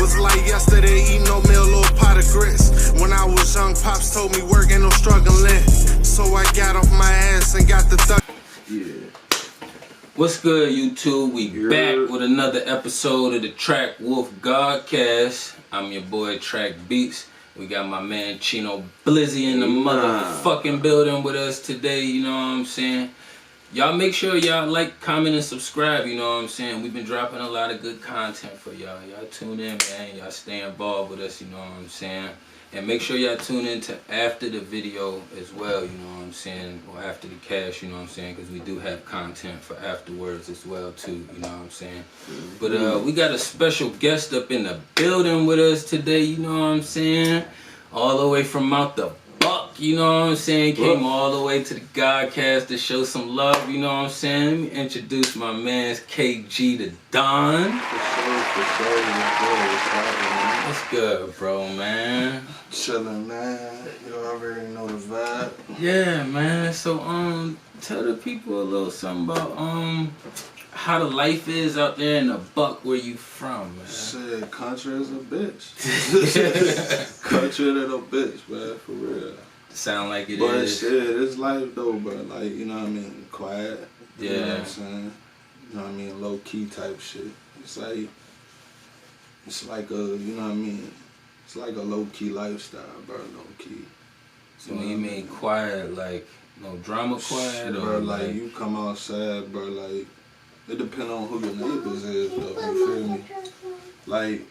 Was like yesterday, eating oatmeal, little pot of grits. When I was young, pops told me work ain't no struggling. So I got off my ass and got the thug. Yeah. What's good, YouTube? We back with another episode of the TrakWolf Godcast. I'm your boy TrakBeatz. We got my man Cheno Bliss in the motherfucking building with us today, you know what I'm saying? Y'all make sure y'all like, comment, and subscribe, you know what I'm saying? We've been dropping a lot of good content for y'all. Y'all tune in, man. Y'all stay involved with us, you know what I'm saying? And make sure y'all tune in to after the video as well, you know what I'm saying? Or after the cash, you know what I'm saying? Because we do have content for afterwards as well, too, you know what I'm saying? But we got a special guest up in the building with us today, you know what I'm saying? All the way from out the Buck, you know what I'm saying? Came all the way to the Godcast to show some love, you know what I'm saying? Let me introduce my man's KG the Don. What's good, bro, man? Chillin', man. You already know the vibe. Yeah, man. So, tell the people a little something about, how the life is out there in the Buck where you from, man. Shit, country is a bitch. Country is a bitch, man, for real. Sound like it but is. But shit, it's life though, bro. Like, you know what I mean? Quiet. Yeah. You know what I'm saying? You know what I mean? Low key type shit. It's like a, you know what I mean? It's like a low key lifestyle, bro. Low key. So when you mean quiet, like no drama quiet, shit, or bro, like you come outside, bro, like it depends on who your neighbors is, though. You feel me? Like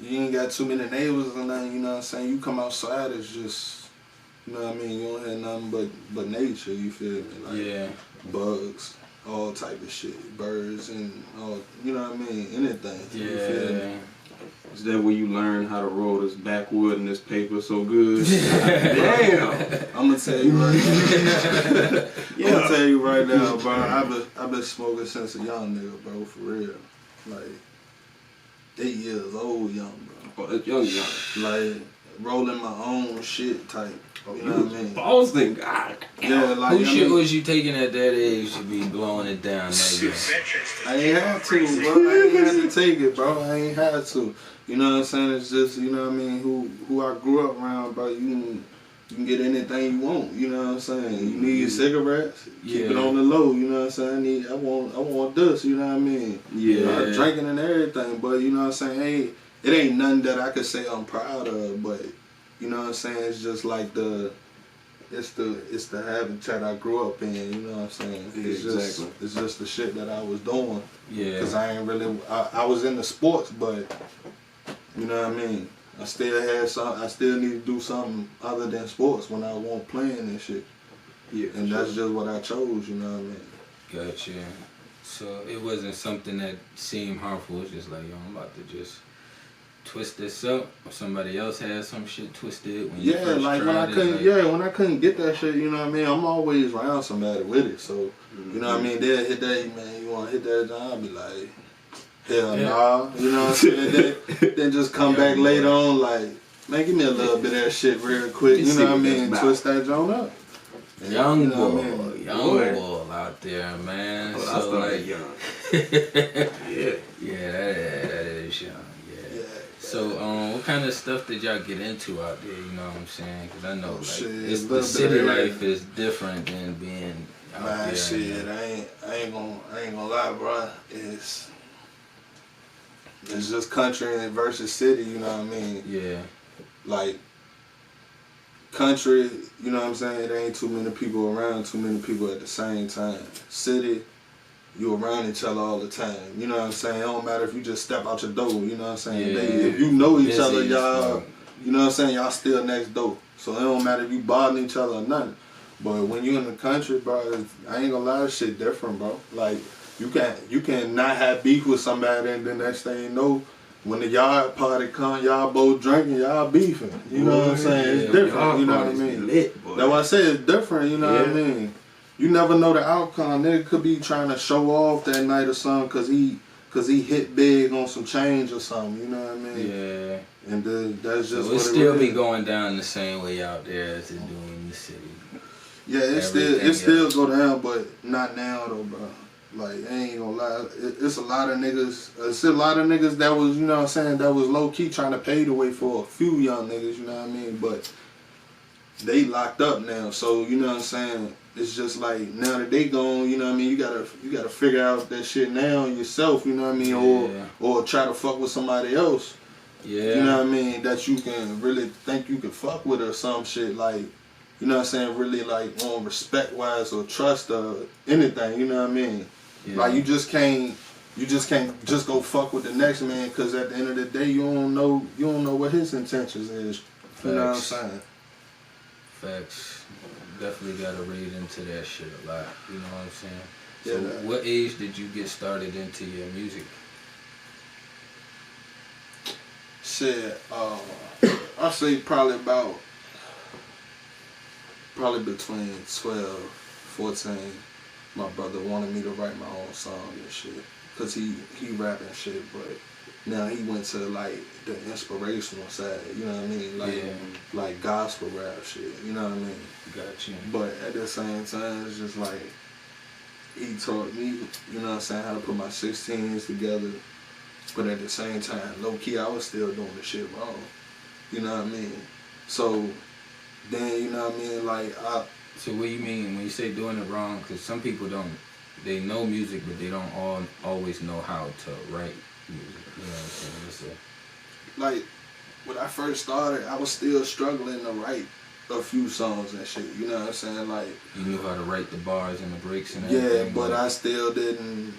you ain't got too many neighbors or nothing. You know what I'm saying? You come outside, it's just, you know what I mean? You don't have nothing but nature. You feel me? Like yeah, bugs, all type of shit, birds and all. You know what I mean? Anything. Yeah. You feel me? Is that where you learn how to roll this backwood and this paper so good? Damn! I'm gonna tell you right now. I'm gonna tell you right now, bro. I've been smoking since a young nigga, bro. For real. Like 8 years old, young, bro. Oh, young. Like rolling my own shit type. You know what I mean? Boston, God. Yeah, like who shit was you taking at that age to be blowing it down that year? I ain't had to, bro. I ain't had to take it, bro. I ain't had to. You know what I'm saying? It's just, you know what I mean, who I grew up around, bro. You can get anything you want, you know what I'm saying? You need cigarettes, keep it on the low, you know what I'm saying? I want this, you know what I mean? Yeah. Drinking and everything, but you know what I'm saying? Hey, it ain't nothing that I could say I'm proud of, but you know what I'm saying? It's just like it's the habitat I grew up in, you know what I'm saying? It's just the shit that I was doing. Yeah. Cause I ain't really, I was into sports, but you know what I mean? I still need to do something other than sports when I wasn't playing and shit. Yeah. And that's just what I chose, you know what I mean? Gotcha. So it wasn't something that seemed harmful. It's just like, yo, I'm about to just twist this up, or somebody else had some shit twisted when you first like when tried I couldn't, when I couldn't get that shit, you know what I mean? I'm always around somebody with it, so you know what I mean? They'll hit that, man. You want to hit that? I'll be like, hell nah, you know what I'm saying? Then just come back later on, like, man, give me a little bit of that shit real quick, you know what I mean? Twist that joint up. Young boy out there, man. Oh, so like young. yeah, that is young. So, what kind of stuff did y'all get into out there, you know what I'm saying? Because I know, like, the city life is different than being out there. Shit, I ain't gonna lie, bro. It's just country versus city, you know what I mean? Yeah. Like, country, you know what I'm saying? There ain't too many people around, too many people at the same time. City, you around each other all the time. You know what I'm saying? It don't matter if you just step out your door, you know what I'm saying? Yeah. If you know each other, y'all, you know what I'm saying? Y'all still next door. So it don't matter if you bothering each other or nothing. But when you in the country, bro, I ain't gonna lie, this shit different, bro. Like, you can not have beef with somebody and then next thing you know, when the yard party come, y'all both drinking, y'all beefing. You know what I'm saying? It's different, you know what I mean? That's why I say it's different, you know what I mean? You never know the outcome. Nigga could be trying to show off that night or something cause he hit big on some change or something, you know what I mean? Yeah. And that's just so it still be going down the same way out there as it do in the city. Yeah, it still go down, but not now though, bro. Like, I ain't gonna lie, it's a lot of niggas. It's a lot of niggas that was, you know what I'm saying, that was low key trying to pave the way for a few young niggas, you know what I mean? But they locked up now, so you know what I'm saying. It's just like now that they gone, you know what I mean. You gotta figure out that shit now yourself, you know what I mean, or try to fuck with somebody else. Yeah. You know what I mean, that you can really think you can fuck with or some shit like. You know what I'm saying, really like on respect wise or trust or anything, you know what I mean? Yeah. Like you just can't just go fuck with the next man, because at the end of the day you don't know what his intentions is. Facts. You know what I'm saying? Facts. Definitely gotta read into that shit a lot. You know what I'm saying? So Yeah, what age did you get started into your music? Shit, I say probably between 12, 14, my brother wanted me to write my own song and shit. Cause he rap and shit, but now he went to like the inspirational side, you know what I mean? Like gospel rap shit, you know what I mean? Gotcha. But at the same time, it's just like, he taught me, you know what I'm saying, how to put my 16s together. But at the same time, low key, I was still doing the shit wrong. You know what I mean? So then, you know what I mean, like So what do you mean when you say doing it wrong? Because some people they know music, but they don't always know how to write music. You know what I'm saying? Like, when I first started, I was still struggling to write a few songs and shit. You know what I'm saying? Like, you knew how to write the bars and the breaks and everything. Yeah, but I still didn't.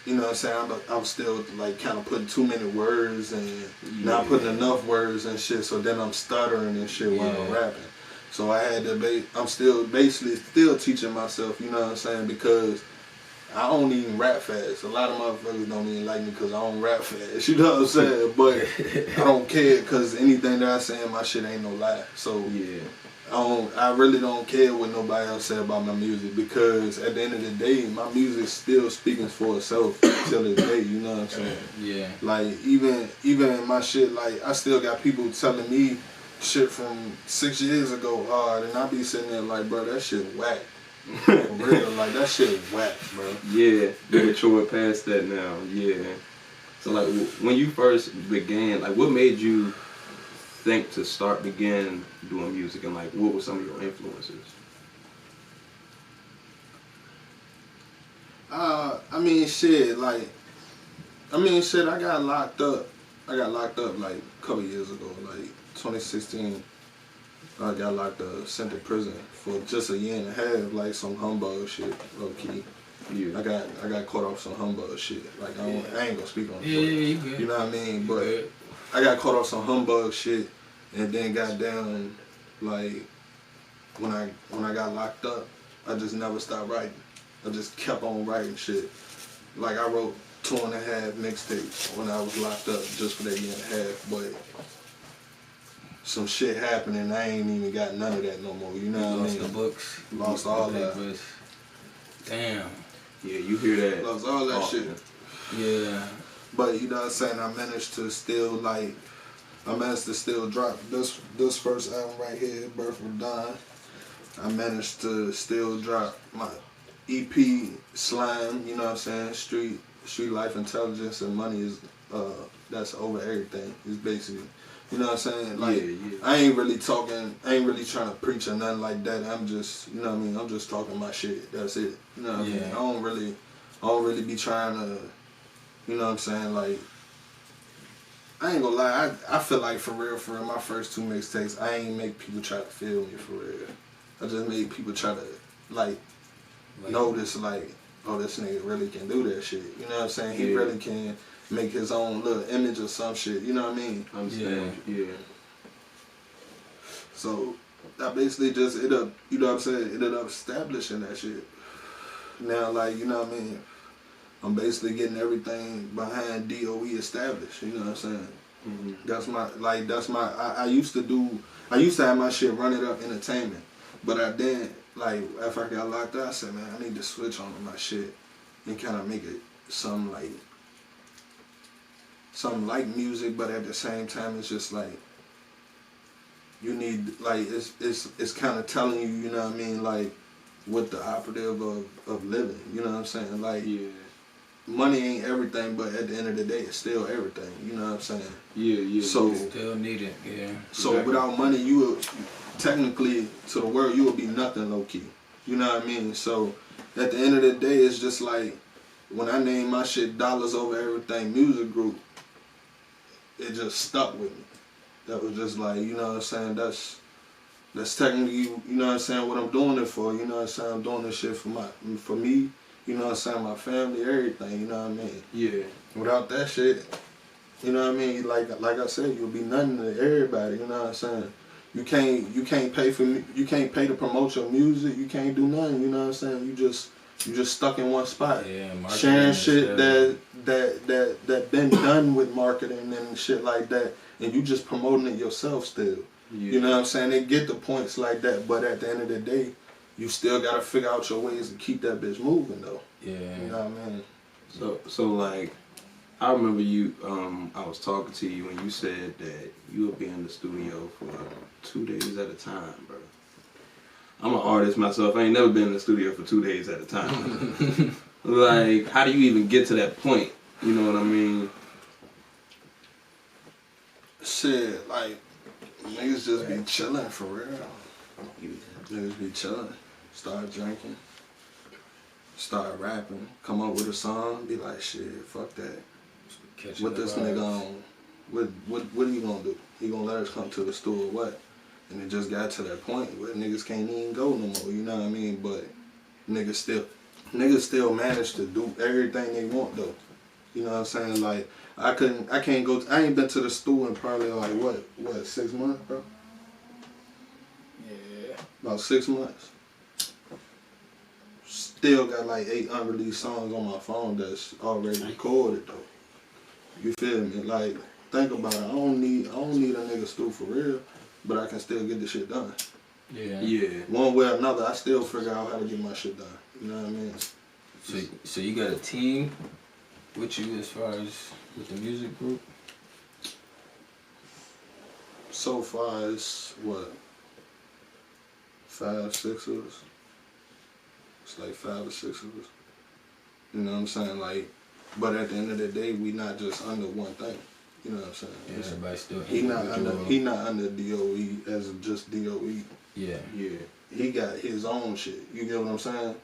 You know what I'm saying? I was still like kind of putting too many words and not putting enough words and shit. So then I'm stuttering and shit while I'm rapping. So I had to. I'm still basically teaching myself. You know what I'm saying? Because I don't even rap fast. A lot of motherfuckers don't even like me because I don't rap fast. You know what I'm saying? But I don't care, because anything that I say in my shit ain't no lie. So yeah. I really don't care what nobody else say about my music, because at the end of the day, my music still speaking for itself till this day, you know what I'm saying? Yeah. Like, even in my shit, like, I still got people telling me shit from 6 years ago hard, and I be sitting there like, bro, that shit whack. For real, like, that shit whack, bro. Yeah, you're maturing past that now, yeah. So, like, when you first began, like, what made you think to begin doing music, and like what were some of your influences? I got locked up like a couple years ago, like 2016. I got locked up, sent to prison for just a year and a half, like some humbug shit, low key. Yeah. I got caught off some humbug shit. Like I ain't gonna speak on it. You good. You know what I mean? But I got caught off some humbug shit. And then got down, like, when I got locked up, I just never stopped writing. I just kept on writing shit. Like, I wrote 2.5 mixtapes when I was locked up just for that year and a half, but some shit happened and I ain't even got none of that no more, you know what I mean? Lost the books. Lost all that. Damn. Yeah, you hear that. Lost all that shit. Yeah. But, you know what I'm saying, I managed to still drop this first album right here, Birth of Dawn. I managed to still drop my EP, Slime, you know what I'm saying? Street Life Intelligence and Money is, that's over everything. It's basically, you know what I'm saying? Like, I ain't really trying to preach or nothing like that. I'm just, you know what I mean? I'm just talking my shit. That's it. You know what I mean? I don't really be trying to, you know what I'm saying? Like, I ain't gonna lie, I feel like for real, my first 2 mixtapes, I ain't make people try to feel me for real. I just made people try to, like notice, like, oh, this nigga really can do that shit. You know what I'm saying? He really can make his own little image or some shit. You know what I mean? Yeah. So, I basically just, you know what I'm saying? It ended up establishing that shit. Now, like, you know what I mean? I'm basically getting everything behind DOE established, you know what I'm saying? Mm-hmm. I used to have my shit Run It Up Entertainment, but I then, like, after I got locked up, I said, man, I need to switch on to my shit and kind of make it something like music, but at the same time, it's just like, you need, like, it's kind of telling you, you know what I mean, like, with the operative of living. You know what I'm saying? Like, Yeah. money ain't everything, but at the end of the day, it's still everything. You know what I'm saying? Yeah. So still need it. Yeah. So Exactly. without money, you will technically to the world you will be nothing low key. You know what I mean? So at the end of the day, it's just like when I named my shit Dollars Over Everything Music Group, it just stuck with me. That was just like, you know what I'm saying? That's technically, you know what I'm saying, what I'm doing it for. You know what I'm saying? I'm doing this shit for me. You know what I'm saying? My family, everything. You know what I mean? Yeah. Without that shit, you know what I mean? Like I said, you'll be nothing to everybody. You know what I'm saying? You can't pay to promote your music. You can't do nothing. You know what I'm saying? You just stuck in one spot. Yeah, sharing shit that been done with marketing and shit like that, and you just promoting it yourself still. Yeah. You know what I'm saying? They get the points like that, but at the end of the day, you still gotta figure out your ways to keep that bitch moving though. Yeah. You know what I mean? So like, I remember you. I was talking to you and you said that you would be in the studio for 2 days at a time, bro. I'm an artist myself. I ain't never been in the studio for 2 days at a time. Like, how do you even get to that point? You know what I mean? Shit, like niggas just be chilling for real. Niggas be chilling, start drinking, start rapping, come up with a song, be like, shit, fuck that. What this nigga on? What are you gonna do? He gonna let us come to the store or what? And it just got to that point where niggas can't even go no more, you know what I mean? But niggas still manage to do everything they want though. You know what I'm saying? Like I ain't been to the store in probably like what 6 months, bro? Yeah. About 6 months. Still got like 8 unreleased songs on my phone that's already recorded though. You feel me? Like, think about it. I don't need a nigga stew for real, but I can still get the shit done. Yeah. Yeah. One way or another, I still figure out how to get my shit done. You know what I mean? So you got a team with you as far as with the music group? So far, it's what? 5, 6 of us. It's like 5 or 6 of us. You know what I'm saying? Like, but at the end of the day, we not just under one thing. You know what I'm saying? Yeah, everybody still He not under DOE as just DOE. Yeah. Yeah. He got his own shit. You get what I'm saying?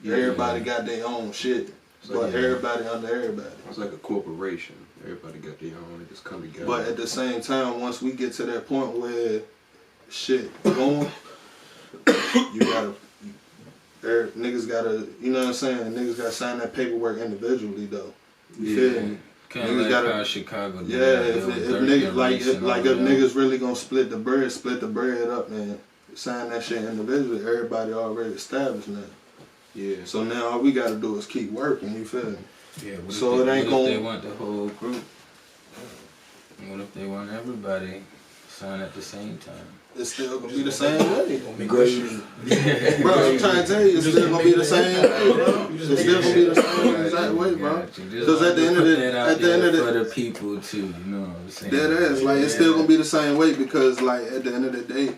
Yeah. Everybody got their own shit, but everybody under everybody. It's like a corporation. Everybody got their own. They just come together. But at the same time, once we get to that point where shit going, you gotta. Niggas gotta, you know what I'm saying? Niggas gotta sign that paperwork individually though. You feel me? Kind of like how Chicago did. Yeah, if niggas really gonna split the bread up and sign that shit individually, everybody already established now. Yeah. So now all we gotta do is keep working, you feel me? Yeah, so what it ain't if gonna. They want the whole group? What if they want everybody sign at the same time? It's still gonna be the same way. Great. Bro, I'm trying to tell you, it's still gonna be the same way, bro. It's still gonna be the same exact way, bro. Because at the end of the for the people too, you know what I'm saying? That is, like, it's still gonna be the same way because, like, at the end of the day,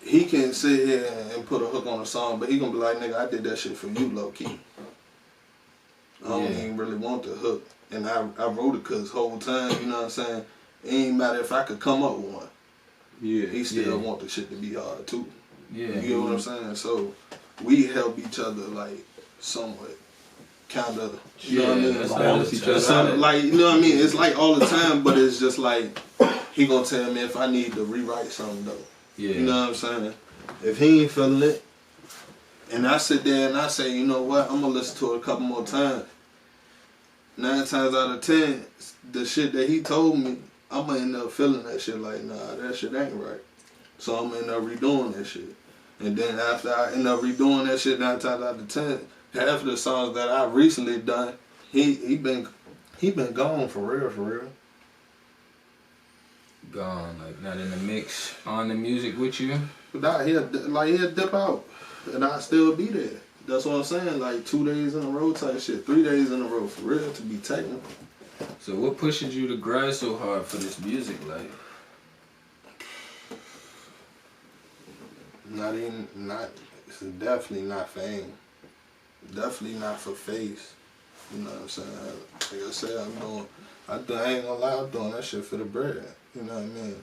he can sit here and put a hook on a song, but he gonna be like, nigga, I did that shit for you, low key. I don't even really want the hook, and I wrote it cause whole time, you know what I'm saying? It ain't matter if I could come up with one. Yeah. He still want the shit to be hard too. Yeah. You get what I'm saying? So we help each other like somewhat, kind of. You know what I mean? Balance each other out. Like, you know what I mean? It's like all the time, but it's just like he gonna tell me if I need to rewrite something though. Yeah. You know what I'm saying? If he ain't feeling it, and I sit there and I say, you know what? I'm gonna listen to it a couple more times. 9 times out of 10, the shit that he told me, I'm gonna end up feeling that shit like, nah, that shit ain't right. So I'm gonna end up redoing that shit. And then after I end up redoing that shit 9 times out of 10, half of the songs that I recently done, he been gone for real. Gone, like not in the mix, on the music with you? But nah, he'll dip out, and I'll still be there. That's what I'm saying, like 2 days in a row type shit, 3 days in a row for real, to be technical. So what pushes you to grind so hard for this music life? It's definitely not fame. Definitely not for face. You know what I'm saying? Like I said, I ain't gonna lie, I'm doing that shit for the bread. You know what I mean?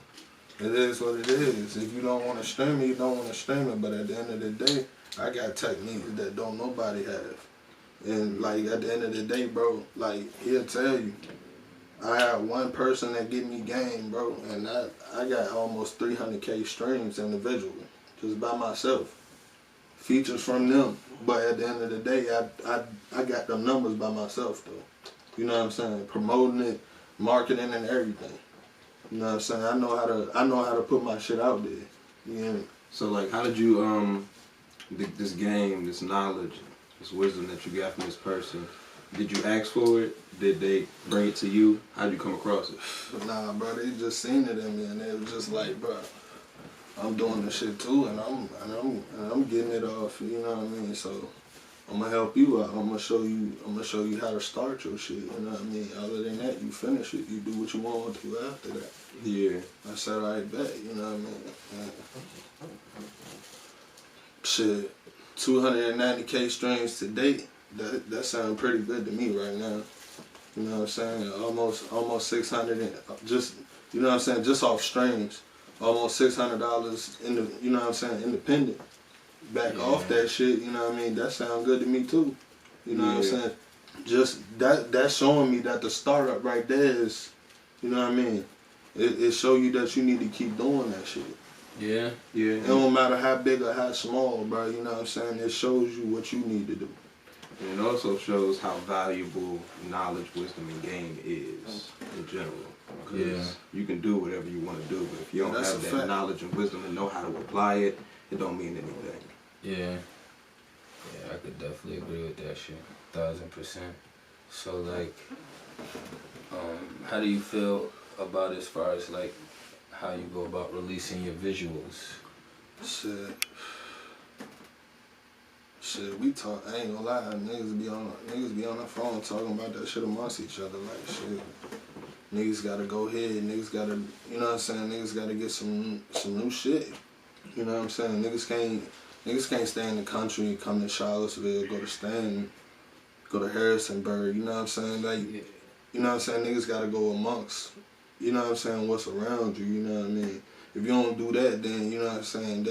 It is what it is. If you don't want to stream it, you don't want to stream it. But at the end of the day, I got techniques that don't nobody have. And like at the end of the day, bro, like he'll tell you, I have one person that give me game, bro, and I got almost 300K streams individually, just by myself. Features from them, but at the end of the day, I got them numbers by myself though. You know what I'm saying? Promoting it, marketing, and everything. You know what I'm saying? I know how to put my shit out there. You know? So like, how did you this game, this knowledge, this wisdom that you got from this person? Did you ask for it? Did they bring it to you? How'd you come across it? Nah, bro, they just seen it in me, and they was just like, bro, I'm doing this shit too, and I'm getting it off. You know what I mean? So I'm gonna help you out. I'm gonna show you how to start your shit. You know what I mean? Other than that, you finish it. You do what you want to after that. Yeah. I said, I bet. You know what I mean? Shit, 290K streams to date. That sounds pretty good to me right now. You know what I'm saying? Almost 600 and just, you know what I'm saying, just off streams. Almost $600 in the, you know what I'm saying, independent. Back off that shit, you know what I mean? That sounds good to me too. You know what I'm saying? Just that's showing me that the startup right there is, you know what I mean? It show you that you need to keep doing that shit. Yeah. It don't matter how big or how small, bro, you know what I'm saying? It shows you what you need to do. And it also shows how valuable knowledge, wisdom, and game is in general. Because you can do whatever you want to do, but if you don't have that knowledge and wisdom and know how to apply it, it don't mean anything. Yeah, I could definitely agree with that shit, 1000%. So like, how do you feel about as far as like how you go about releasing your visuals? Shit, we talk. I ain't gonna lie, niggas be on the phone talking about that shit amongst each other. Like shit, niggas gotta go ahead. Niggas gotta, you know what I'm saying? Niggas gotta get some new shit. You know what I'm saying? Niggas can't stay in the country and come to Charlottesville, go to Stanton, go to Harrisonburg. You know what I'm saying? Like, you know what I'm saying? Niggas gotta go amongst, you know what I'm saying, what's around you. You know what I mean? If you don't do that, then you know what I'm saying,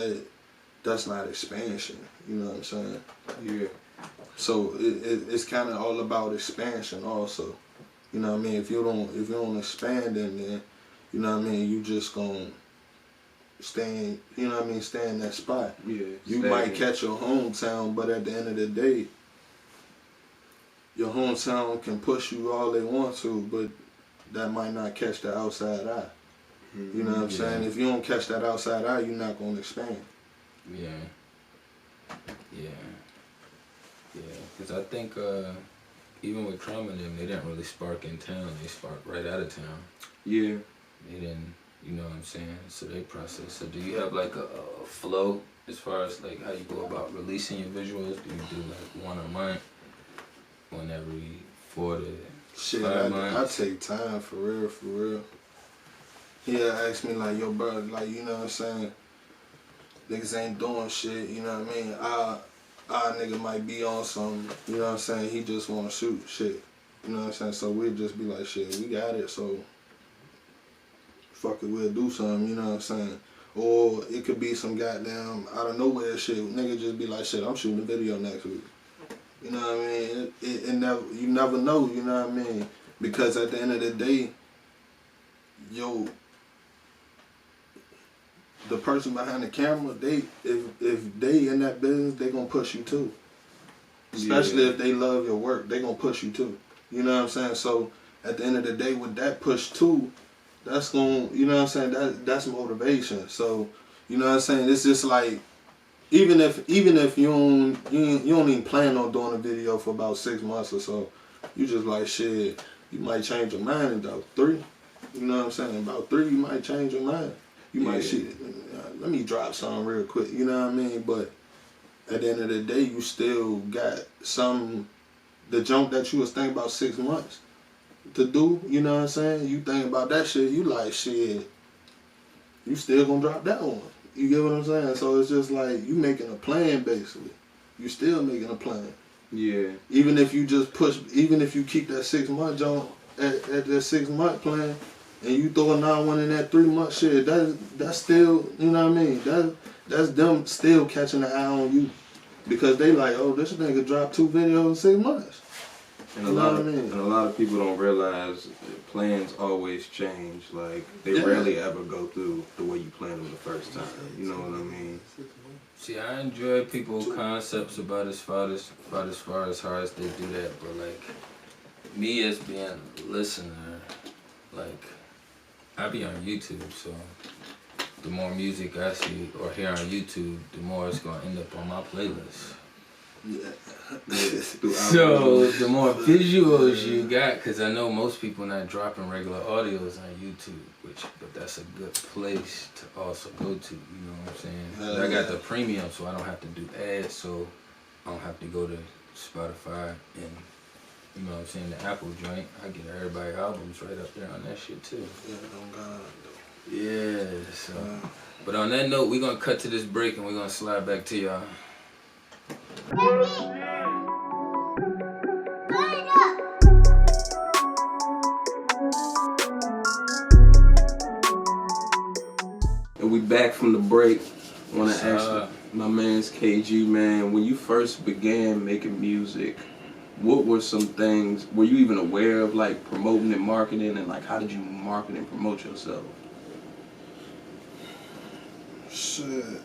that's not expansion. You know what I'm saying? Yeah. So it's kind of all about expansion also. You know what I mean? If you don't expand, then you know what I mean, you just gonna stay in, you know what I mean, stay in that spot. Yeah. You might catch your hometown, but at the end of the day, your hometown can push you all they want to, but that might not catch the outside eye. You know what I'm saying? If you don't catch that outside eye, you're not gonna expand. Yeah. Because I think even with Crumb and them, they didn't really spark in town. They sparked right out of town. Yeah. They didn't, you know what I'm saying? So they process. So do you have like a flow as far as like how you go about releasing your visuals? Do you do like one a month? One every 4 to 5 months? I take time for real. He asked me like, yo bro, like, you know what I'm saying? Niggas ain't doing shit, you know what I mean? Our nigga might be on some, you know what I'm saying? He just wanna shoot shit, you know what I'm saying? So we'll just be like, shit, we got it, so fuck it, we'll do something, you know what I'm saying? Or it could be some goddamn out of nowhere shit. Nigga just be like, shit, I'm shooting a video next week. You know what I mean? You never know, you know what I mean? Because at the end of the day, the person behind the camera, if they in that business, they gonna push you too. Especially if they love your work, they gonna push you too. You know what I'm saying? So at the end of the day, with that push too, that's gonna, you know what I'm saying? That's motivation. So you know what I'm saying? It's just like, even if you don't even plan on doing a video for about 6 months or so, you just like shit. You might change your mind in about 3. You know what I'm saying? About 3, you might change your mind. You might shit. Let me drop something real quick. You know what I mean? But at the end of the day, you still got the jump that you was thinking about 6 months to do. You know what I'm saying? You think about that shit. You like shit. You still gonna drop that one. You get what I'm saying? So it's just like you making a plan basically. You still making a plan. Yeah. Even if you just push, even if you keep that 6 month joint at that 6 month plan, and you throw another one in that 3 month shit, that's still, you know what I mean? That's them still catching the eye on you, because they like, oh, this nigga dropped 2 videos in 6 months. And a lot of people don't realize plans always change. Like they rarely ever go through the way you planned them the first time. You know what I mean? See, I enjoy people's concepts about as far as how they do that, but like me as being a listener, like I be on YouTube, so the more music I see or hear on YouTube, the more it's gonna end up on my playlist. Yeah. So the more visuals you got, because I know most people not dropping regular audios on YouTube, but that's a good place to also go to. You know what I'm saying? I got the premium, so I don't have to do ads, so I don't have to go to Spotify and, you know what I'm saying, the Apple joint. I get everybody's albums right up there on that shit too. Yeah, oh God. Yeah. So, but on that note, we're gonna cut to this break and we're gonna slide back to y'all. And we back from the break. I want to ask my man's KG, man, when you first began making music, what were some things, were you even aware of like promoting and marketing, and like how did you market and promote yourself? Shit.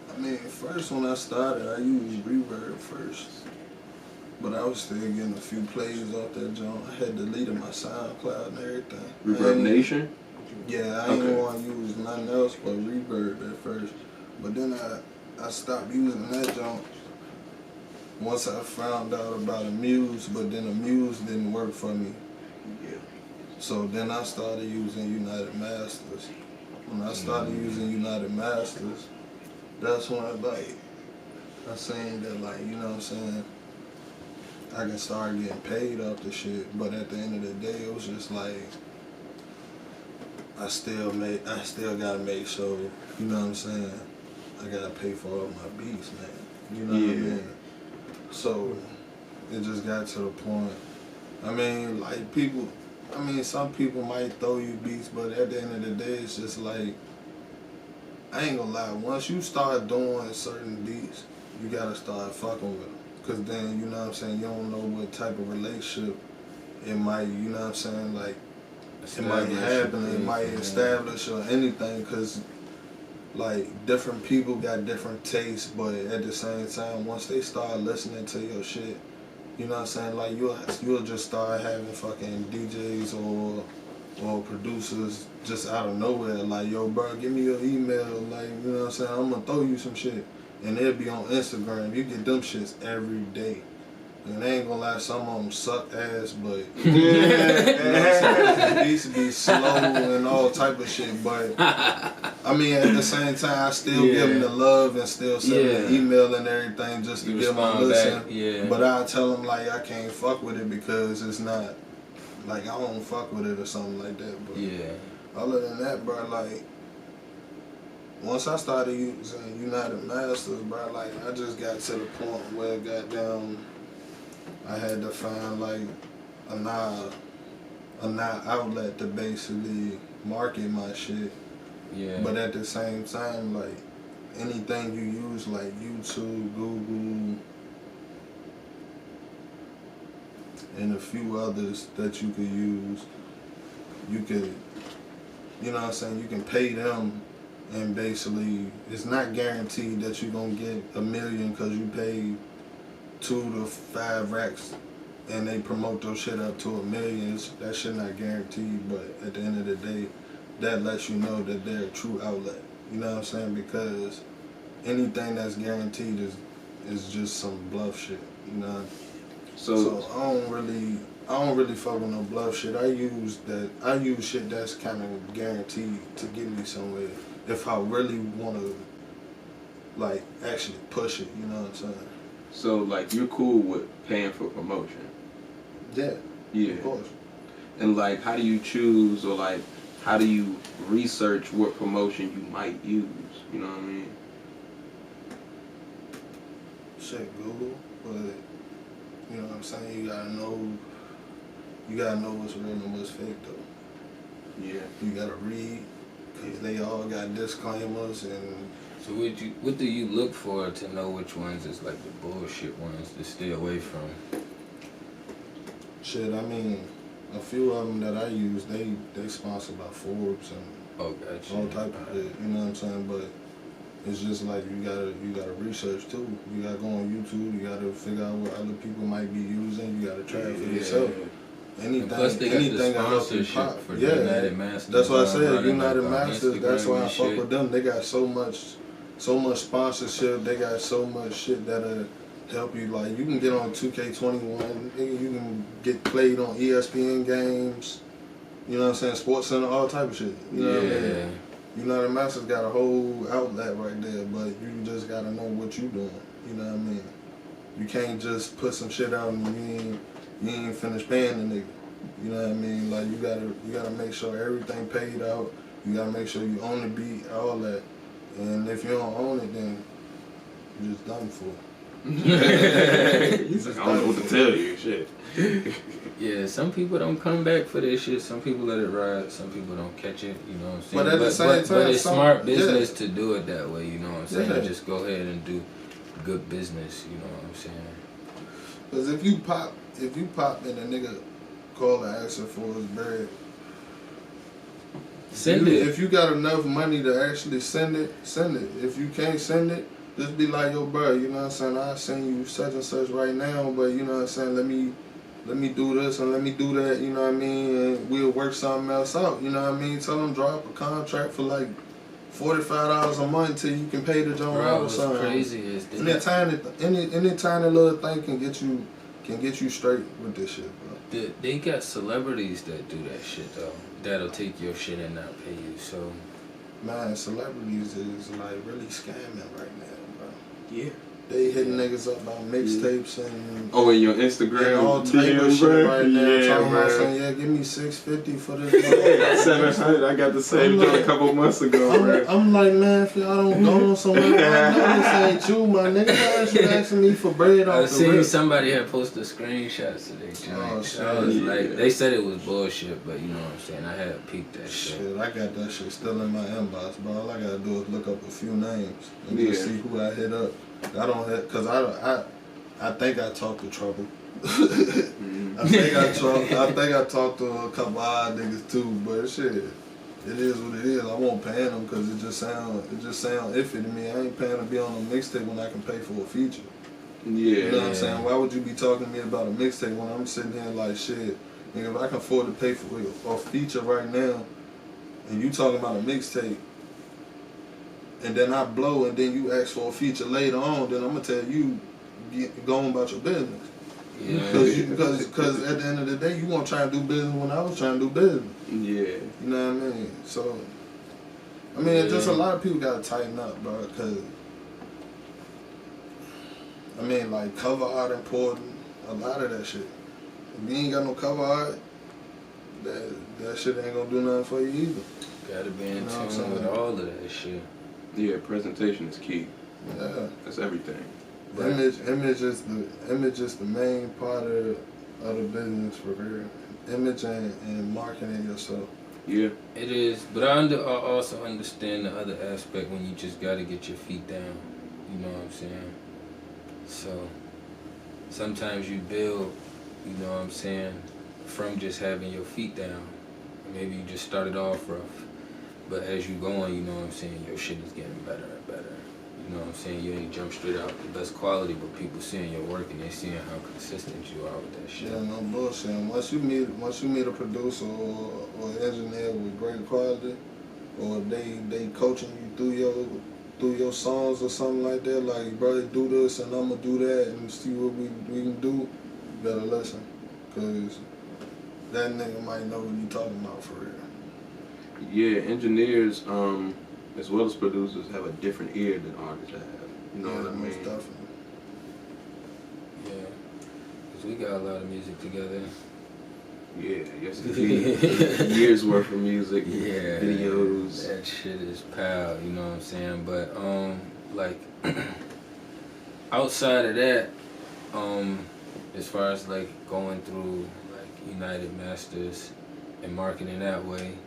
I mean, first when I started, I used Reverb first. But I was still getting a few plays off that joint. I had deleted my SoundCloud and everything. Reverb Nation? Yeah, I didn't want to use nothing else but Reverb at first. But then I stopped using that joint once I found out about a Muse, but then a Muse didn't work for me. Yeah. So then I started using United Masters. When I started using United Masters, that's when I seen that, like, you know what I'm saying, I can start getting paid off the shit. But at the end of the day, it was just like, I still gotta make sure, you know what I'm saying, I gotta pay for all my beats, man. You know what I mean? So it just got to the point. I mean, like some people might throw you beats, but at the end of the day, it's just like, I ain't gonna lie, once you start doing certain beats, you gotta start fucking with them. Cause then, you know what I'm saying, you don't know what type of relationship it might, you know what I'm saying, like, it might happen, it might establish or anything, cause like different people got different tastes, but at the same time, once they start listening to your shit, you know what I'm saying, like you'll just start having fucking DJs or producers just out of nowhere, like, yo bro, give me your email, like, you know what I'm saying, I'm gonna throw you some shit. And they'll be on Instagram. You get them shits every day. And I ain't gonna lie, some of them suck ass, but it used to be slow and all type of shit. But I mean, at the same time, I still give them the love and still send them the email and everything just to give them a listen. But I tell them, like, I can't fuck with it because it's not, like, I don't fuck with it or something like that. But other than that, bro, like, once I started using United Masters, bro, like, I just got to the point where, goddamn, I had to find, like, a outlet to basically market my shit. Yeah. But at the same time, like, anything you use, like YouTube, Google, and a few others that you could use, you could, you know what I'm saying, you can pay them. And basically, it's not guaranteed that you're going to get $1 million because you paid 2 to 5 racks and they promote those shit up to $1 million. That shit not guaranteed, but at the end of the day, that lets you know that they're a true outlet. You know what I'm saying? Because anything that's guaranteed is just some bluff shit, you know? So I don't really fuck with no bluff shit. I use shit that's kind of guaranteed to get me somewhere. If I really want to, like, actually push it, you know what I'm saying? So, like, you're cool with paying for promotion? Yeah. Yeah. Of course. And, like, how do you choose, or, like, how do you research what promotion you might use? You know what I mean? Shit, Google, but you know what I'm saying? You gotta know what's real and what's fake though. Yeah. You gotta read, cause they all got disclaimers and. So what do you look for to know which ones is like the bullshit ones to stay away from? Shit, I mean, a few of them that I use, they sponsored by Forbes and Oh, gotcha. all type of shit. You know what I'm saying? But it's just like you gotta research too. You gotta go on YouTube. You gotta figure out what other people might be using. You gotta try it for yourself. Anything that helps you pop. For yeah, United Masters. that's why I said United Masters. Instagram, that's why I fuck shit. with them. They got so much sponsorship. They got so much shit that'll help you. Like you can get on 2K21. You can get played on ESPN games. You know what I'm saying? Sports Center, all type of shit. You know what I mean? United Masters got a whole outlet right there, but you just gotta know what you doing. You know what I mean? You can't just put some shit out and you ain't finished paying the nigga. You know what I mean? Like you gotta make sure everything paid out. You gotta make sure you own the beat, all that. And if you don't own it, then you're just done for. He's like, I don't know what to tell you, shit. Yeah, some people don't come back for this shit. Some people let it ride. Some people don't catch it. You know what I'm saying? But at the same time, but it's smart business to do it that way. You know what I'm saying? Yeah. Just go ahead and do good business. You know what I'm saying? Because if you pop and a nigga call and ask for his bread, Send it. If you got enough money to actually send it, send it. If you can't send it, just be like, yo, bro, you know what I'm saying? I send you such and such right now, but you know what I'm saying? Let me do this and let me do that, you know what I mean? And we'll work something else out, you know what I mean? Tell them drop a contract for like $45 a month till you can pay the joint out or something. Crazy is Any tiny little thing can get you straight with this shit, bro. They got celebrities that do that shit though. That'll take your shit and not pay you. So, man, celebrities is like really scamming right now, bro. Yeah. They hitting niggas up on mixtapes and in your Instagram, and all type of shit right now. Yeah, talking about bro. saying, yeah, give me $650 for this. 700. I got the same joint a couple months ago, bro. I'm like, man, if y'all don't go on somewhere, I know this ain't you, my nigga. Why is you asking me for bread off I the seen rip? somebody had posted screenshots of their joints. I was like, they said it was bullshit, but you know what I'm saying. I had peeped that shit. Shit, I got that shit still in my inbox, bro. All I gotta do is look up a few names and just see who I hit up. I don't have, cause I think I talked to Trouble. I think I talked to a couple odd niggas too, but shit, it is what it is. I won't pay them cause it just sound iffy to me. I ain't paying to be on a mixtape when I can pay for a feature. Yeah. You know what I'm saying? Why would you be talking to me about a mixtape when I'm sitting here like shit? Nigga, if I can afford to pay for a feature right now, and you talking about a mixtape, and then I blow, and then you ask for a feature later on, then I'm gonna tell you, go on about your business. Yeah. Because at the end of the day, you gonna try and do business when I was trying to do business. Yeah. You know what I mean? So, I mean, just a lot of people gotta tighten up, bro. Because I mean, like cover art important. A lot of that shit. If you ain't got no cover art, that shit ain't gonna do nothing for you either. Gotta be in tune with all of that shit. Yeah, presentation is key. Yeah. That's everything. Right. Image is the main part of the business for real. Image and marketing yourself. Yeah. It is, but I also understand the other aspect when you just gotta get your feet down. You know what I'm saying? So sometimes you build, you know what I'm saying, from just having your feet down. Maybe you just started off rough, but as you go on, you know what I'm saying, your shit is getting better and better. You know what I'm saying? You ain't jump straight out the best quality, but people seeing your work and they seeing how consistent you are with that shit. Yeah, no bullshit. Once you meet a producer or engineer with great quality, or they coaching you through your songs or something like that, like, bro, do this and I'm gonna do that and see what we can do, you better listen. Cause that nigga might know what you talking about for real. Yeah, engineers, as well as producers, have a different ear than artists have. You know what I mean? Most definitely. Yeah, because we got a lot of music together. Yeah, yes indeed. Years worth of music, Yeah, videos. that shit is pal, you know what I'm saying? But like outside of that, as far as like going through like United Masters and marketing that way,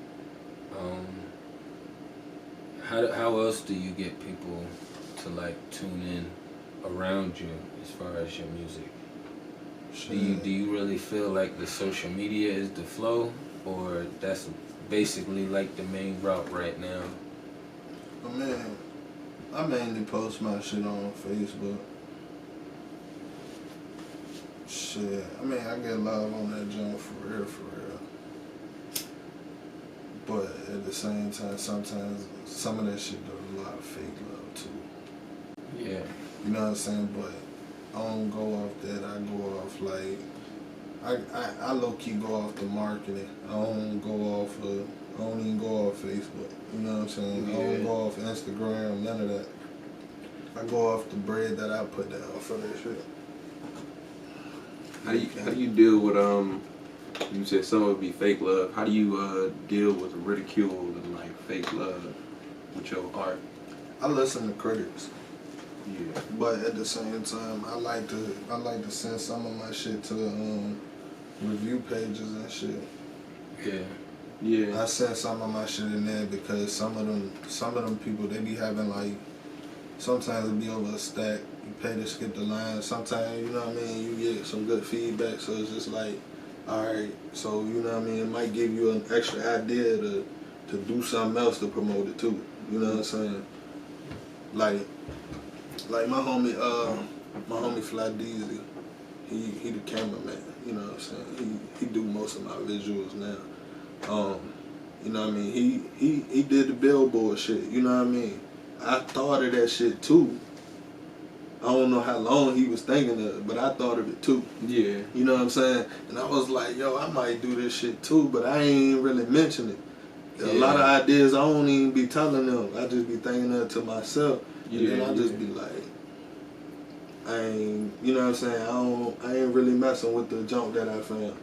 how else do you get people to like tune in around you as far as your music? Do you really feel like the social media is the flow, or that's basically like the main route right now? I mainly post my shit on Facebook. Shit, I get love on that jump for real. But at the same time, sometimes some of that shit does a lot of fake love too. Yeah. You know what I'm saying? But I don't go off that. I go off like I low key go off the marketing. I don't even go off Facebook. You know what I'm saying? Yeah. I don't go off Instagram, none of that. I go off the bread that I put down for that shit. How do you deal with you said some would be fake love. How do you deal with ridicule and like fake love with your art? I listen to critics. Yeah. But at the same time, I like to send some of my shit to review pages and shit. Yeah. Yeah. I send some of my shit in there because some of them people, they be having like, sometimes it be over a stack. You pay to skip the line. Sometimes, you know what I mean, you get some good feedback, so it's just like, alright, so you know what I mean, it might give you an extra idea to do something else to promote it too. You know what I'm saying? Like my homie Fly Deezy, he the cameraman, you know what I'm saying? He do most of my visuals now. You know what I mean? He did the billboard shit, you know what I mean? I thought of that shit too. I don't know how long he was thinking of it, but I thought of it too. Yeah. You know what I'm saying? And I was like, yo, I might do this shit too, but I ain't really mention it. A lot of ideas I don't even be telling them. I just be thinking of it to myself. And then I just be like, I ain't, you know what I'm saying? I ain't really messing with the junk that I found.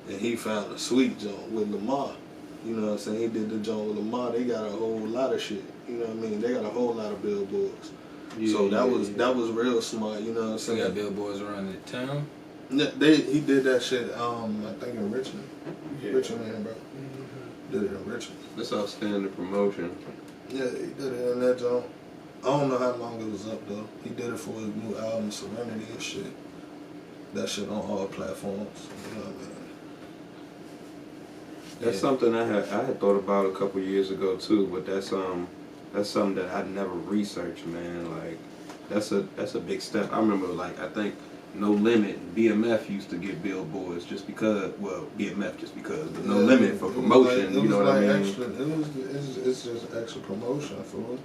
And he found a sweet junk with Lamar. You know what I'm saying? He did the junk with Lamar. They got a whole lot of shit. You know what I mean? They got a whole lot of billboards. Yeah, so that was real smart. You know what I'm saying? You got billboards around the town? He did that shit. I think in Richmond. Yeah. Richmond, bro. Did it in Richmond. That's outstanding promotion. Yeah, he did it in that junk. I don't know how long it was up though. He did it for his new album Serenity and shit. That shit on all platforms. You know what I mean? That's something I had thought about a couple years ago too, but that's something that I never researched, man. Like that's a big step. I remember like I think No Limit, BMF used to get billboards just because, BMF just because, but No Limit for promotion, you know what I mean? Extra, it's just extra promotion for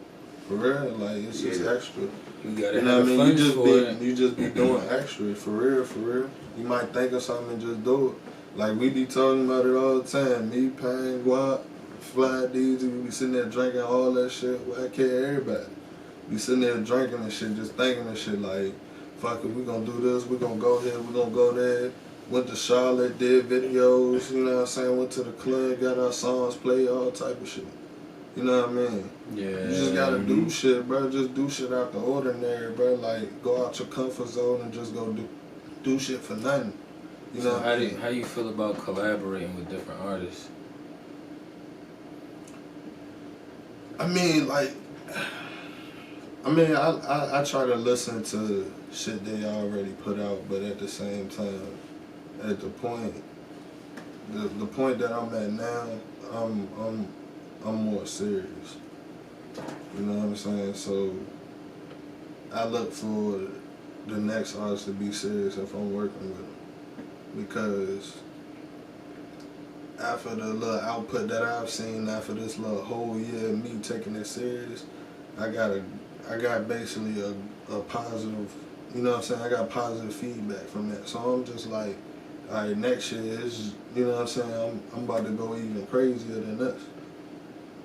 real, like it's just extra. You gotta know have what I mean? funds You just be doing extra for real. You might think of something and just do it. Like we be talking about it all the time. Me, Payne, Guap, Fly Deezy, we be sitting there drinking all that shit. Well, I care everybody. We sitting there drinking and shit, just thinking and shit like, fuck it, we gonna do this, we gonna go here, we gonna go there. Went to Charlotte, did videos, you know what I'm saying? Went to the club, got our songs played, all type of shit. You know what I mean? Yeah. You just gotta do shit, bro. Just do shit out the ordinary, bro. Like, go out your comfort zone and just go do shit for nothing. You know so how do you feel about collaborating with different artists? I mean, I try to listen to shit they already put out, but at the same time, at the point that I'm at now, I'm more serious. You know what I'm saying? So I look for the next artist to be serious if I'm working with them, because after the little output that I've seen, after this little whole year of me taking it serious, I got basically a positive, you know what I'm saying? I got positive feedback from that. So I'm just like, all right, next year is, you know what I'm saying? I'm about to go even crazier than this.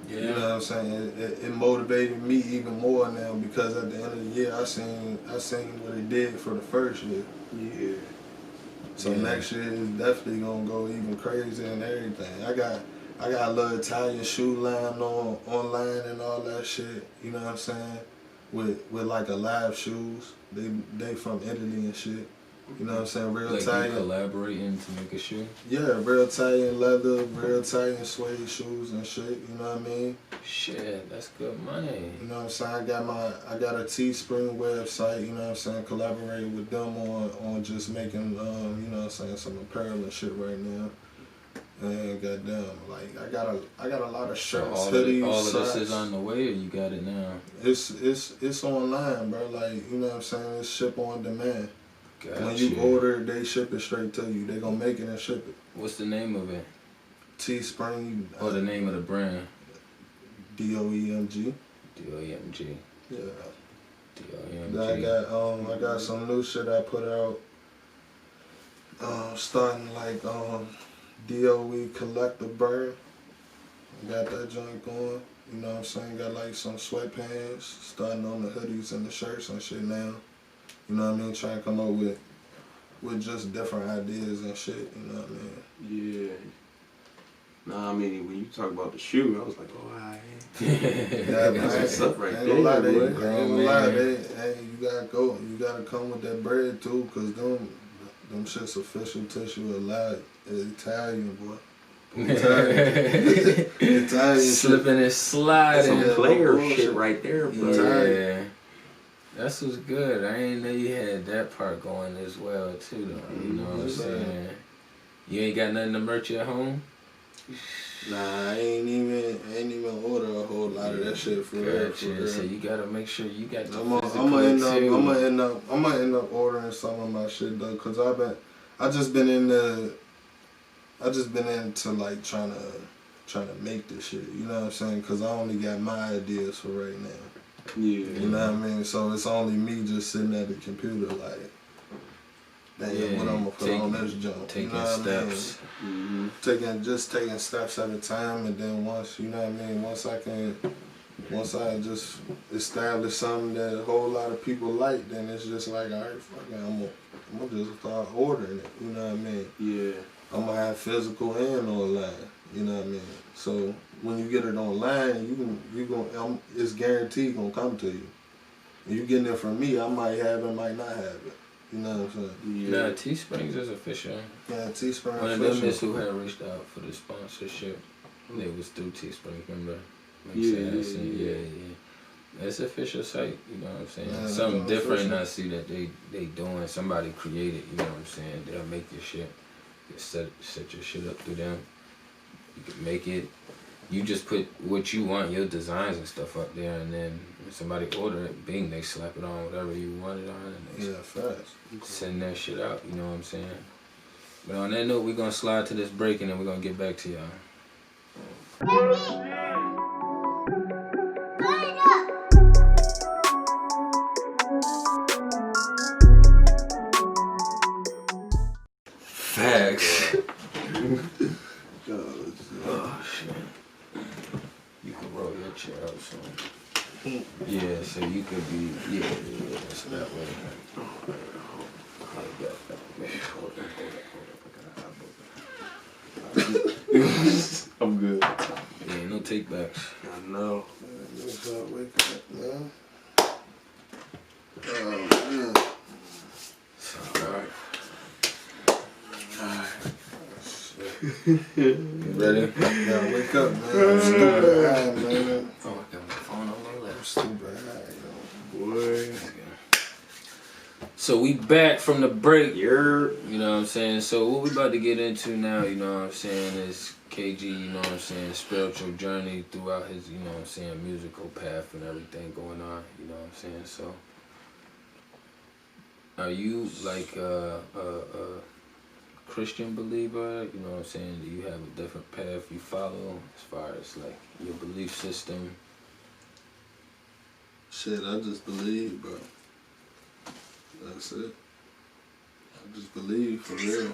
Yeah. You know what I'm saying? It motivated me even more now because at the end of the year, I seen what it did for the first year. Yeah. So next year is definitely gonna go even crazier and everything. I got a little Italian shoe line online and all that shit. You know what I'm saying? With like a live shoes. They from Italy and shit. You know what I'm saying? Real like Italian. You collaborating to make a shoe? Yeah, real Italian leather, real Italian suede shoes and shit. You know what I mean? Shit, that's good money. You know what I'm saying? I got a Teespring website. You know what I'm saying? Collaborating with them on just making you know what I'm saying, some apparel and shit right now. And goddamn, like I got a lot of shirts, hoodies, all of socks. this is on the way, or you got it now? It's online, bro. Like, you know what I'm saying? It's ship on demand. Gotcha. When you order, they ship it straight to you. They gonna make it and ship it. What's the name of it? Teespring. Or the name of the brand? DOEMG. DOEMG. Yeah. DOEMG. I got some new shit I put out. Starting like DOE Collector Bird. I got that joint going. You know what I'm saying? Got like some sweatpants. Starting on the hoodies and the shirts and shit now. You know what I mean? Trying to come up with just different ideas and shit. You know what I mean? Yeah. Nah, I mean, when you talk about the shoe, I was like, oh, alright. Yeah, that's what's up right there, you gotta come with that bread too, cause them shit's official tissue alive. Italian, boy. Italian slipping and sliding. Some player shit right there, bro. Yeah. That's what's good. I ain't know you had that part going as well too, though. You know what I'm saying? You ain't got nothing to merch at home? Nah, I ain't even order a whole lot of that shit for real. So you gotta make sure you got the I'm gonna end up ordering some of my shit though, cause I just been into like trying to make this shit. You know what I'm saying? Cause I only got my ideas for right now. Yeah. You know what I mean? So it's only me just sitting at the computer like, damn, what I'm gonna put on this jump. Taking steps. I mean? Taking steps at a time, and then once, you know what I mean, once I just establish something that a whole lot of people like, then it's just like, all right, fuck it, I'm gonna just start ordering it. You know what I mean? Yeah. I'm gonna have physical and online. You know what I mean? So when you get it online, it's guaranteed gonna come to you. You getting it from me, I might have it, might not have it. You know what I'm saying? Yeah. Nah, Teesprings is official. Yeah, Teespring One of them is who had reached out for the sponsorship. It was through Teespring, remember? Yeah. It's an official site, you know what I'm saying? Yeah, something different I see that they doing, somebody created, you know what I'm saying? They'll make your shit. You set your shit up through them. You can make it. You just put what you want, your designs and stuff up there, and then when somebody order it, bing, they slap it on whatever you want it on, and they fast. send that shit out, you know what I'm saying? But on that note, we're gonna slide to this break, and then we're gonna get back to y'all. Facts. Oh shit. You can roll your chair out so. Yeah, so you could be it's that way. I'm good. Yeah, no takebacks. I know. Wake up, man. Oh man. Alright. You ready? Yeah, wake up, man. I'm stupid high, man. Oh, I got my phone on my lap. I'm stupid high, Boy. So we back from the break. You know what I'm saying? So what we about to get into now, you know what I'm saying, is KG, you know what I'm saying, spiritual journey throughout his, you know what I'm saying, musical path and everything going on, you know what I'm saying? So are you like a Christian believer? You know what I'm saying? Do you have a different path you follow as far as like your belief system? Shit, I just believe, bro. That's it. I just believe, for real.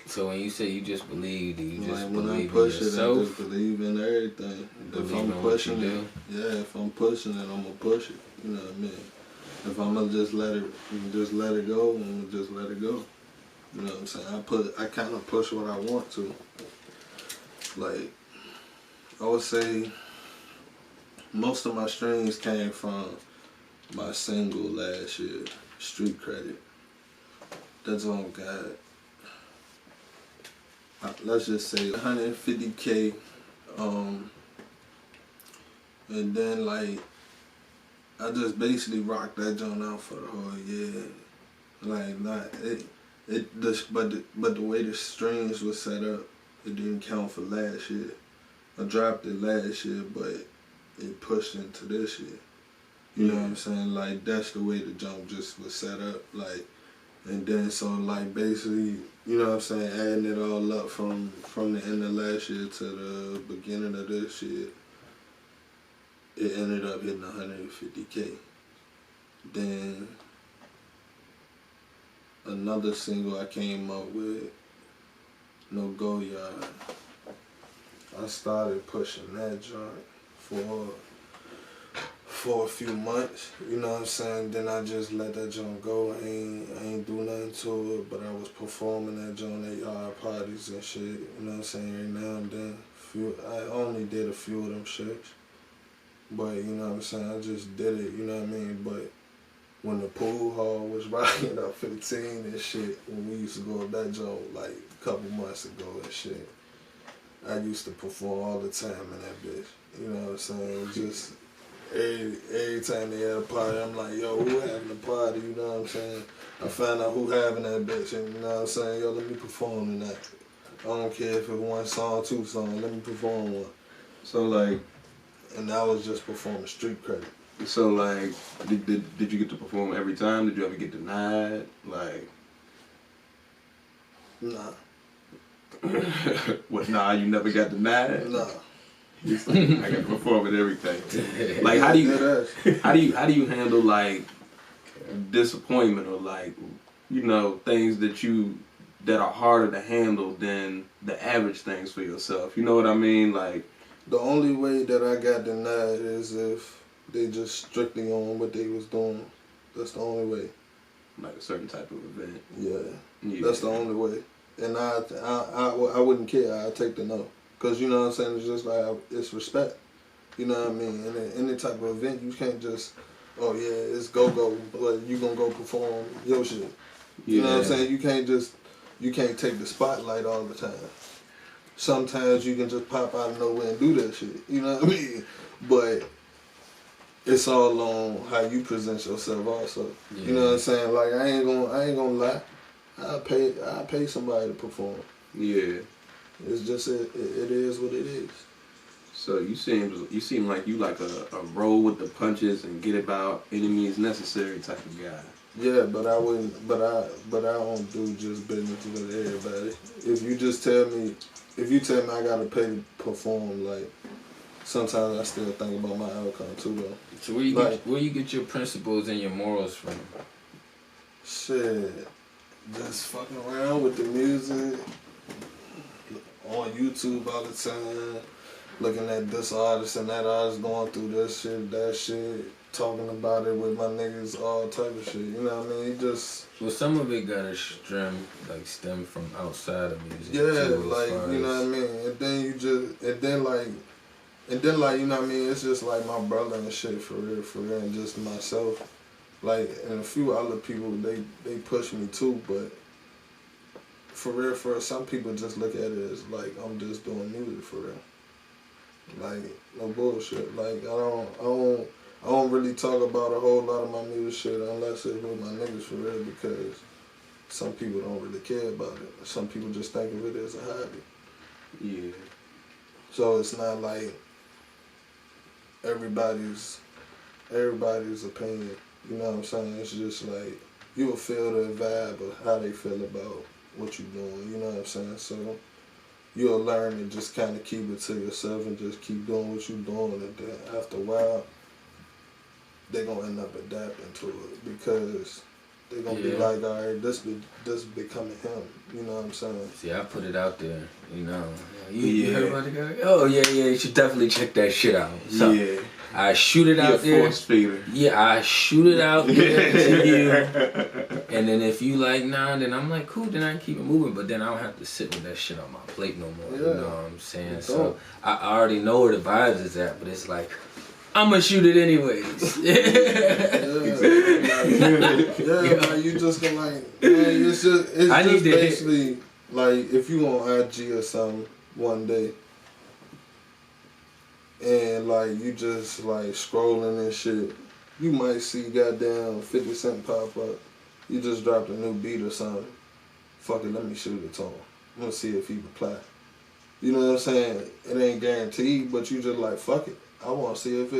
So when you say you just believe, do you just like believe when I push in it, yourself? I just believe in everything. If I'm pushing it, if I'm pushing it, I'm gonna push it. You know what I mean? If I'm gonna just let it go, I'm gonna just let it go. You know what I'm saying? I kind of push what I want to. Like, I would say most of my streams came from my single last year, Street Credit. That's all got, let's just say 150K. And then like, I just basically rocked that joint out for the whole year. Like, but the way the streams was set up, it didn't count for last year. I dropped it last year, but it pushed into this year. You know what I'm saying? Like, that's the way the jump just was set up. Like, and then so like basically, you know what I'm saying, adding it all up from the end of last year to the beginning of this year, it ended up hitting 150K. Then another single I came up with, No Go Yard. I started pushing that joint for a few months, you know what I'm saying? Then I just let that joint go. I ain't do nothing to it, but I was performing that joint at yard parties and shit, you know what I'm saying, every now and then. I only did a few of them shits, but you know what I'm saying, I just did it, you know what I mean? But when the pool hall was rocking up 15 and shit, when we used to go up that joint like a couple months ago and shit, I used to perform all the time in that bitch, you know what I'm saying? Just every time they had a party, I'm like, yo, who having a party, you know what I'm saying? I find out who having that bitch, and you know what I'm saying? Yo, let me perform tonight. I don't care if it's one song, two songs, let me perform one. So like, and I was just performing Street Credit. So like, did you get to perform every time? Did you ever get denied? Like, nah. What? Nah, you never got denied? Nah. It's like, I got to perform at everything. Like, how do you handle like disappointment or like, you know, things that are harder to handle than the average things for yourself? You know what I mean? Like, the only way that I got denied is if they just strictly on what they was doing. That's the only way. Like a certain type of event. Yeah. That's the only way. And I wouldn't care. I'd take the no. Because, you know what I'm saying, it's just like, it's respect. You know what I mean? In any type of event, you can't just, oh yeah, it's go-go, but you gonna go perform your shit. You know what I'm saying? You can't take the spotlight all the time. Sometimes you can just pop out of nowhere and do that shit. You know what I mean? But it's all on how you present yourself also. Yeah. You know what I'm saying? Like, I ain't gonna lie. I pay somebody to perform. Yeah. It's just it is what it is. So you seem like you like a roll with the punches and get about any means necessary type of guy. Yeah, but I wouldn't. But I don't do just business with everybody. If you tell me I gotta pay to perform, like, sometimes I still think about my outcome too, though. So where you get your principles and your morals from? Shit, just fucking around with the music. On YouTube all the time, looking at this artist and that artist going through this shit, that shit, talking about it with my niggas, all type of shit. You know what I mean? Just. Well, some of it gotta stem from outside of music. Yeah, too, like, you know what I mean. And then like, you know what I mean. It's just like my brother and shit, for real, and just myself, like, and a few other people. They push me too, but. For real, some people just look at it as like I'm just doing music for real. Like, no bullshit. Like, I don't really talk about a whole lot of my music shit unless it's with my niggas for real, because some people don't really care about it. Some people just think of it as a hobby. Yeah. So it's not like everybody's opinion. You know what I'm saying? It's just like you'll feel the vibe of how they feel about what you doing, you know what I'm saying? So you'll learn to just kind of keep it to yourself and just keep doing what you're doing, and then after a while, they're going to end up adapting to it, because they're going to be like, all right, this becoming him, you know what I'm saying? See, I put it out there, you know. You heard about the guy? Oh, yeah, you should definitely check that shit out. So, I shoot it out there. Force feeder. Yeah, I shoot it out there to you. And then if you like, nah, then I'm like, cool, then I keep it moving. But then I don't have to sit with that shit on my plate no more. You know what I'm saying? So I already know where the vibes is at, but it's like, I'm gonna shoot it anyways. Like you just gonna like, it's just basically like if you on IG or something one day. And like you just like scrolling and shit, you might see goddamn 50 Cent pop up. You just dropped a new beat or something. Fuck it, let me shoot it to him. I'm gonna see if he reply. You know what I'm saying? It ain't guaranteed, but you just like fuck it. I want to see if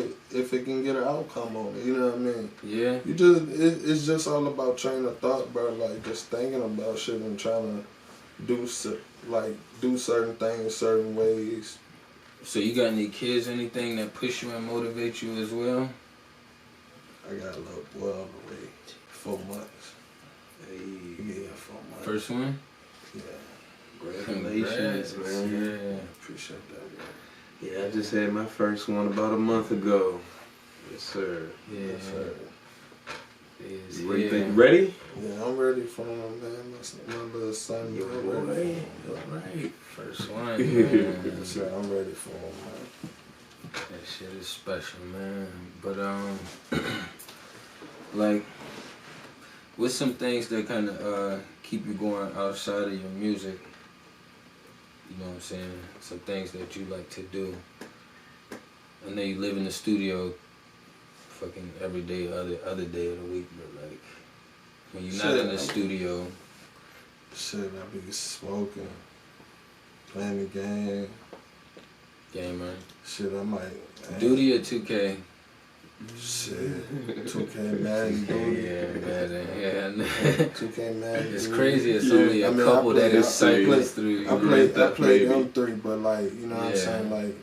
it can get an outcome on it. You know what I mean? Yeah. You just it's just all about train of thought, bro. Like just thinking about shit and trying to do certain things certain ways. So you got any kids, anything that push you and motivate you as well? I got a little boy on the way. 4 months. Hey, yeah, 4 months. First one? Yeah. Congratulations, man. Yeah. Appreciate that, man. Yeah, I just had my first one about a month ago. Yes, sir. Yeah. Yes, sir. What do you think? Ready? Yeah, I'm ready for him, man. My little son. You're ready. You're right. First one, man. Yes, sir, I'm ready for him, man. That shit is special, man. But like, what's some things that kind of keep you going outside of your music? You know what I'm saying? Some things that you like to do. I know you live in the studio fucking every day, other day of the week, but like, when you're not in the studio. Shit, I be smoking, playing the game. Gamer. Shit, I might. Duty or 2K? Shit, 2K Madden, dude. Yeah, Madden. Yeah. 2K Madden. It's crazy. It's only a couple that is cycles through. I played them 3, but like, you know what I'm saying? Like,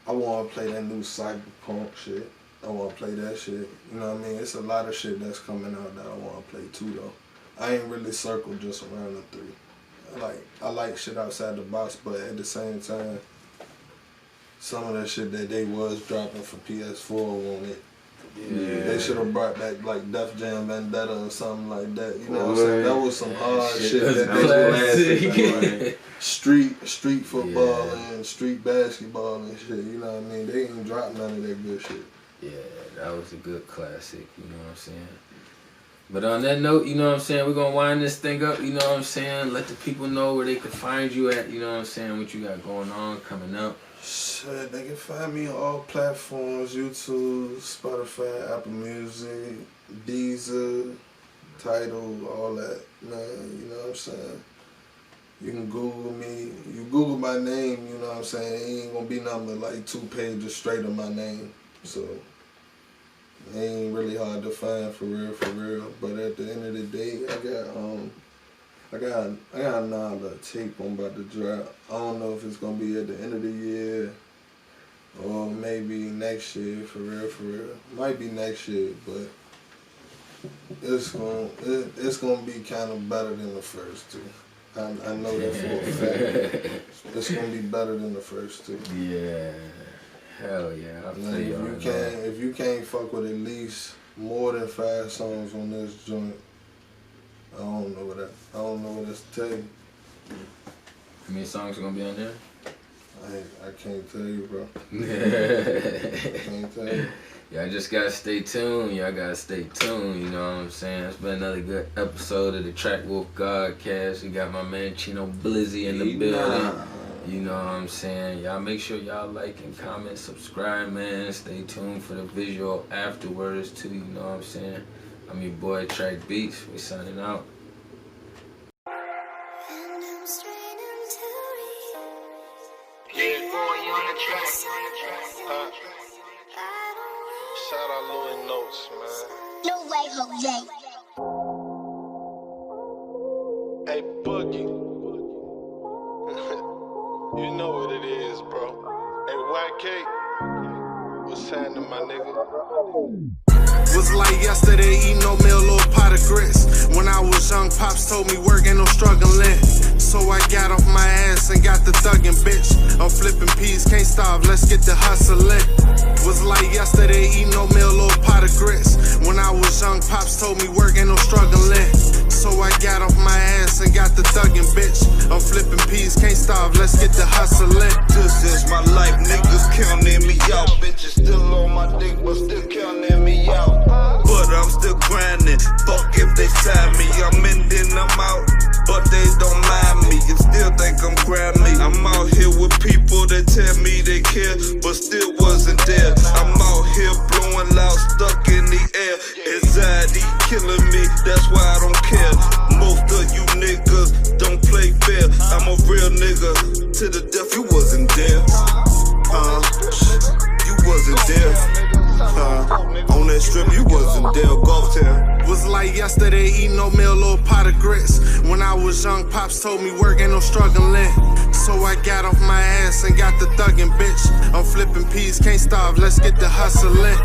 I want to play that new Cyberpunk shit. I want to play that shit. You know what I mean? It's a lot of shit that's coming out that I want to play too, though. I ain't really circled just around the 3. I like shit outside the box, but at the same time, some of that shit that they was dropping for PS4 on it. Yeah. They should have brought back like Def Jam Vendetta or something like that. You know what I'm saying? That was some hard shit. That street football and street basketball and shit. You know what I mean? They ain't dropped none of that good shit. Yeah, that was a good classic. You know what I'm saying? But on that note, you know what I'm saying, we're going to wind this thing up, you know what I'm saying? Let the people know where they can find you at, you know what I'm saying, what you got going on, coming up. Shit, they can find me on all platforms, YouTube, Spotify, Apple Music, Deezer, Tidal, all that, man, you know what I'm saying? You can Google me. You Google my name, you know what I'm saying? It ain't going to be nothing but like 2 pages straight of my name, so... It ain't really hard to find for real. But at the end of the day, I got another tape I'm about to drop. I don't know if it's gonna be at the end of the year or maybe next year, for real. Might be next year, but it's gonna be kind of better than the first 2. I know that for a fact. It's gonna be better than the first 2. Yeah. Hell yeah, I'll tell you. If you can't fuck with at least more than 5 songs on this joint, I don't know what else to tell you. How many songs are gonna be on there? I can't tell you, bro. I can't tell you. Y'all just gotta stay tuned. You know what I'm saying? It's been another good episode of the TrakWolf Godcast. We got my man Cheno Bliss in the building. You know what I'm saying? Y'all make sure y'all like and comment, subscribe, man. Stay tuned for the visual afterwards too, you know what I'm saying? I'm your boy TrakBeatz. We signing out. Shout out Louis Notes, man. No way, Jose. Hey, Boogie. You know what it is, bro. Hey, YK. What's happening, my nigga? Was like yesterday, eating oatmeal, little pot of grits. When I was young, Pops told me work ain't no struggling. So I got off my ass and got the thuggin', bitch. I'm flipping peas, can't stop, let's get the hustling. Was like like yesterday, eating oatmeal, little pot of grits. When I was young, pops told me work ain't no struggling. So I got off my ass and got the thuggin', bitch. I'm flipping peas, can't starve, let's get the hustling. This is my life, niggas counting me out. Bitches still on my dick, but still counting me out. But I'm still grinding, fuck if they sign me. I'm in, then I'm out, but they don't mind me. You still think I'm Grammy. I'm out here with people that tell me they care, but still wasn't there. I'm out here blowing loud, stuck in the air. Anxiety killing me, that's why I don't care. Most of you niggas don't play fair. I'm a real nigga to the death. You wasn't there, you wasn't there. On that strip, you wasn't there. Golf town. Was like yesterday, eating oatmeal, little pot of grits. When I was young, pops told me work ain't no struggling. So I got off my ass and got the thuggin', bitch. I'm flipping peas, can't starve, let's get the hustling.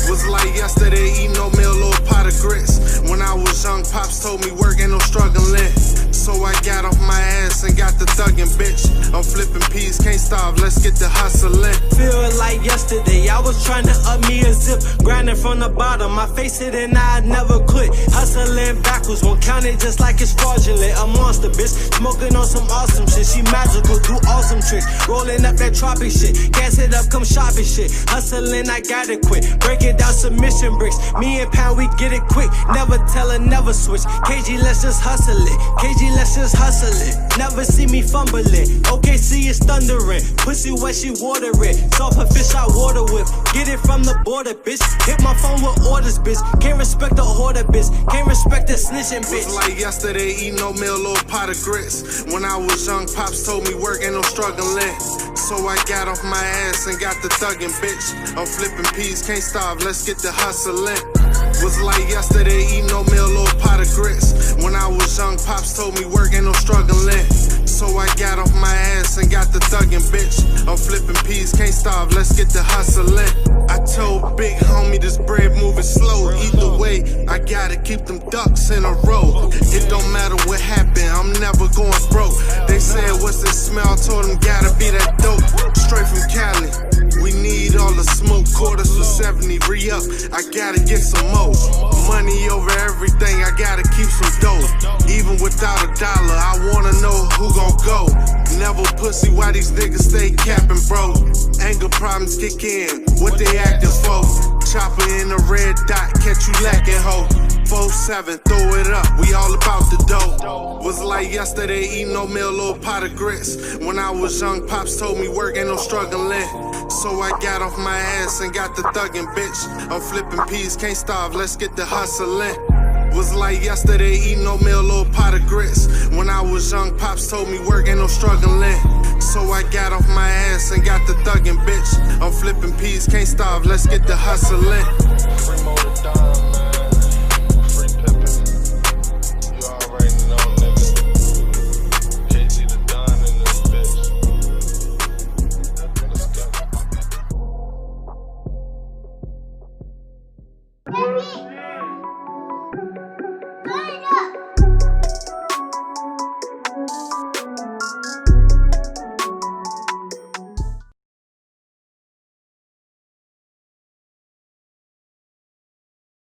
Was like yesterday, eating oatmeal, little pot of grits. When I was young, pops told me work ain't no struggling. So I got off my ass and got the thuggin', bitch. I'm flipping peas, can't starve, let's get the hustling. Feel like yesterday, I was trying to up me a zip. Grinding from the bottom, I face it and I never quit. Hustling backwards, won't count it just like it's fraudulent. A monster, bitch, smoking on some awesome shit. She magical, do awesome tricks. Rolling up that tropic shit, gas it up, come shopping shit. Hustling, I gotta quit. Break it down, submission bricks. Me and Pound, we get it quick. Never tell her, never switch. KG, let's just hustle it. KG, let's just hustle it. Never see me fumbling. OKC is thundering. Pussy wet, she water it. Soft her fish, I water whip. Get it from the border, bitch. Hit my phone with orders, bitch. Can't respect the order, bitch. Can't respect the snitching, bitch. Was like yesterday, eating oatmeal, little pot of grits. When I was young, pops told me work ain't no struggling. So I got off my ass and got the thuggin', bitch. I'm flipping peas, can't starve, let's get the hustling. Was like yesterday, eating oatmeal, little pot of grits. When I was young, pops told me work ain't no struggling. So I got off my ass and got the thuggin', bitch. I'm flipping peas, can't starve, let's get the hustling. I told big homie this bread moving slow. Either way, I gotta keep them ducks in a row. It don't matter what happened, I'm never going broke. They said, what's this smell? Told them gotta be that dope. Straight from Cali, we need all the smoke. Quarters for 70, re-up, I gotta get some more. Money over everything, I gotta keep some dough. Even without a dollar, I wanna know who gon' go. Never pussy, why these niggas stay capping, bro? Anger problems kick in, what they acting for? Chopper in a red dot, catch you lacking, ho. 4-7, throw it up, we all about the dough. Was like yesterday, eating oatmeal, little pot of grits. When I was young, pops told me work ain't no struggling. So I got off my ass and got the thuggin', bitch. I'm flipping peas, can't starve, let's get the hustling. Was like yesterday, eating oatmeal, little pot of grits. When I was young, pops told me work ain't no struggling. So I got off my ass and got the thuggin', bitch. I'm flipping peas, can't starve, let's get the hustling. Free motor dime, man. Free pimpin'. You already know, nigga. KG the Don in this bitch. Let's go.